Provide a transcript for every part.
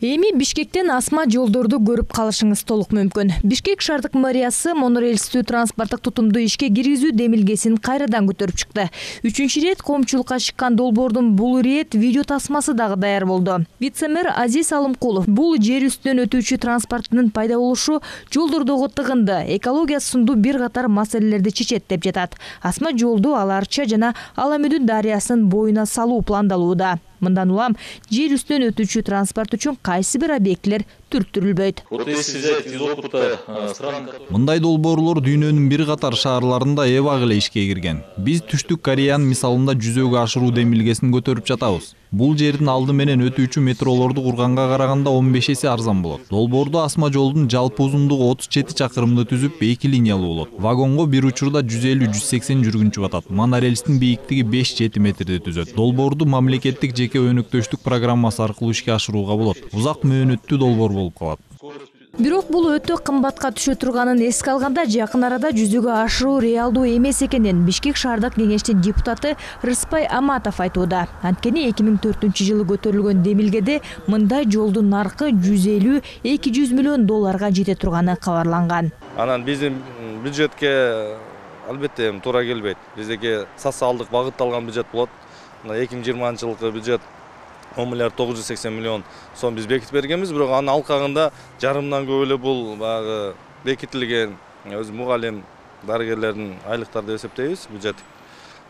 Эми Бишкектен асма жолдорду көрүп калышыңыз толук мүмкүн. Бишкек шаардык мэриясы монорельстүү транспорттук тутумду ишке киргизүү демилгесин кайрадан көтөрүп чыкты. 3-чү рет коомчулукка чыккан долбоордун бул ирет видео тасмасы дагы даяр болду. Вице-мэр Азиз Алымкулов бул жер үстүнөн өтүүчү транспорттун пайда болушу жолдордогу тыгынды, экология сынду бир катар маселелерди чечет деп жатат. Асма жолду Аларча жана Аламүдүн дарыясынын боюна салуу пландалууда. Мындан улам жер үстүнөн өтүүчү транспорт үчүн кайсы бир объектилер түрттүрүлбөйт. Мындай долбоорлор дүйнөнүн бир катар шаарларында эбак эле ишке кирген. Биз Түштүк Кореянын мисалында жүзөгө ашыруу демилгесин көтөрүп жатабыз. Бул жердин алды менен өтүүчү метролорду курганга караганда 15 эсе арзан болот. Долбоордо асма жолдун жалпы узундугу 37 чакырымды түзүп 2 линиялуу болот. Вагонго бир учурда 150-180 жүргүнчү батат. Монорельстин бийиктиги 5-7 метрди түзөт. Долбоорду мамлекеттик жеке өнөктөштүк программасы аркылуу ишке ашырууга болот. Узак мөөнөттүү долбоор болуп калат. Бирок бул өтө кымбатка түшө турганын эске алганда жакын арада жүзөгө ашыруу реалдуу эмес экенин Бишкек шаардык кеңештин депутаты Рыспай Аматов айтууда. Анткени 2004-жылы көтөрүлгөн демилгеде мындай жолдун наркы 150-200 миллион долларга жете турганы кабарланган. Анан биздин бюджетке албетте туура келбейт. Биздеги социалдык багытталган бюджет болот. 2020-жылкы бюджет 10 миллиард 980 миллион сом биз бекитип бергенбиз, бирок анын алкагында жарымдан көп эле бул баягы бекитилген өзү мугалим, дарыгерлердин айлыктары деп эсептейбиз бюджет.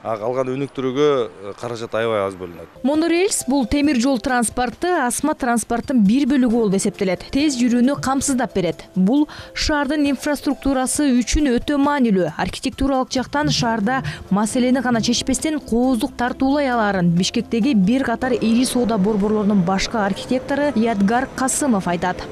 Алган өнүктүрүүгө каражат аябай аз бөлүнөт. Монорельс бул темир жол транспорты асма транспорттун бир бөлүгү болуп эсептелет. Тез жүрүүнү камсыздап берет. Бул шаардын инфраструктурасы үчүн өтө маанилүү. Архитектуралык жактан шаарда маселени гана чечпестен кооздук тартуулай аларын Бишкектеги бир катар ири соода борборлорунун башкы архитектору Ядгар Касымов айтат.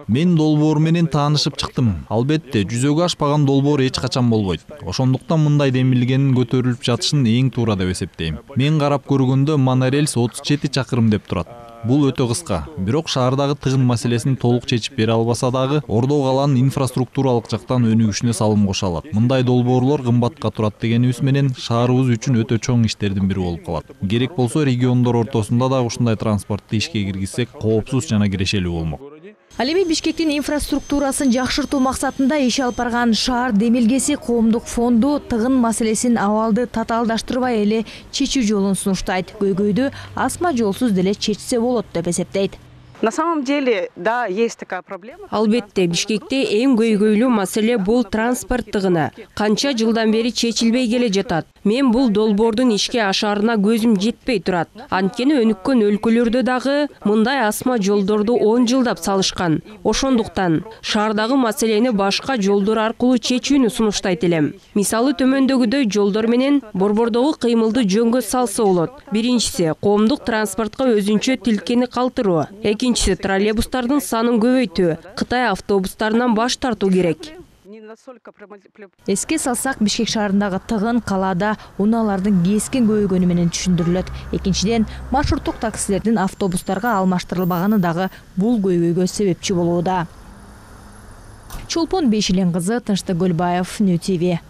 Мен долбоор менен таанышып чыктым. Албетте, жүзөгө ашпаган долбоор эч качан болбойт. Ошондуктан мындай демилгенин көтөрүлүп жатышын эң туура деп эсептейм. Мен карап көргөндө монорельс 37 чакырым деп турат. Бул өтө кыска. Бирок шаардагы тыгын маселесин толук чечип бере албаса дагы, Ордо калаанын инфраструктуралык жактан өнүгүшүнө салым кошо алат. Мындай долбоорлор кымбатка турат дегенибиз менен шаарыбыз үчүн өтө чоң иштердин бири болуп калат. Керек болсо региондор ортосунда да ушундай транспортты ишке киргизсек, коопсуз жана кирешелүү болмок. Ал эми Бишкектин инфраструктурасын жакшыртуу максатында иш алып барган шаар демилгеси коомдук фонду тыгын маселесин абалды татаалдаштырбай эле чечүү жолун сунуштайт. Көйгөйдү асма жолсуз деле чечсе болот деп эсептейт. На самом деле, да, есть такая проблема. Албетте, Бишкекте эң көйгөйлүү маселе бул транспорт тыгыны. Канча жылдан бери чечилбей келе жатат. Мен бул долбоордун ишке ашаарына көзүм жетпей турат. Анткени өнүккөн өлкөлөрдө дагы мындай асма жолдорду 10 жылдап салышкан. Ошондуктан шаардагы маселени башка жолдор аркылуу чечүүнү сунуштайт элем. Мисалы төмөндөгүдөй жолдор менен борбордогу кыймылды жөнгө салса болот. Биринчиси коомдук транспортко өзүнчө тилкени калтыруу. Экинчиси троллейбустардын санын көбөйтүү. Кытай автобустарынан баш тартуу керек. Эске салсак, Бишкек шаарындагы тыгын калаада унаалардын кескен көбөйгөнү менен түшүндүрүлөт. Экинчиден, маршруттук таксилердин автобустарга алмаштырылбаганы дагы бул көйгөйгө себепчи болууда. Чолпон Бейшилен кызы, Тынчтык Көлбаев, Нью ТВ.